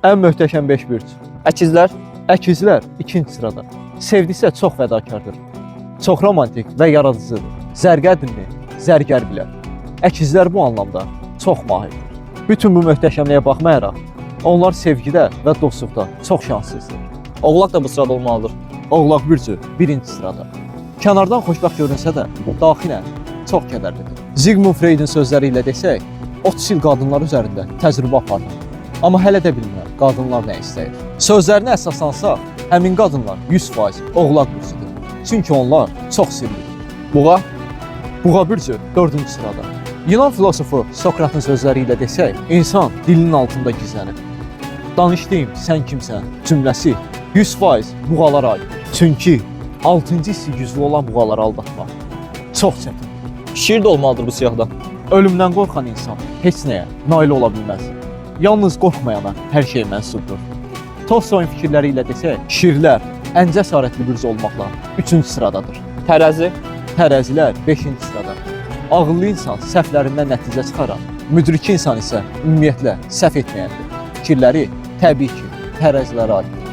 Ən möhtəşəm 5 bürc. Əkizlər. Əkizlər 2-ci sırada. Sevdisə çox fədakardır. Çox romantik və yaradıcıdır. Zərgərdirmi? Zərgər bilər. Əkizlər bu anlamda çox mahirdir. Bütün bu möhtəşəmliyə baxmayaraq, onlar sevgidə və dostluqda çox şanssızdır. Oğlaq da bu sırada olmalıdır. Oğlaq bürcü 1-ci sırada. Kənardan xoşbəxt görünsə də, daxilən çox kədərlidir. Sigmund Freud'un sözləri ilə desək, 30 il qadınlar üzərində təcrübə apardı. Amma hələ də bilmirəm qadınlar nə istəyir. Sözlərinə əsaslansaq, həmin qadınlar 100% oğlaq bürcüdür. Çünki onlar çox sirlidir. Buğa. Buğa bürcü 4-cü sırada. Yunan filosofu Sokratın sözləri ilə desək, insan dilinin altında gizlənir. Danışdığım sən kimsən cümləsi 100% buğalara aiddir. Çünki 6-cı hissi güclü olan buğaları aldatmaq çox çətin. Şir də olmalıdır bu siyahda. Ölümdən qorxan insan heç nəyə nail ola bilməz. Yalnız qorxmayana hər şey mənsubdur. Tolstoyun fikirləri ilə desək, şirlər ən cəsarətli bürc olmaqla 3-cü sıradadır. Tərəzi. Tərəzilər 5-ci sırada. Ağıllı insan səhvlərindən nəticə çıxaran, müdrik insan isə ümumiyyətlə səhv etməyəndir. Fikirləri təbii ki, tərəzilərə aiddir.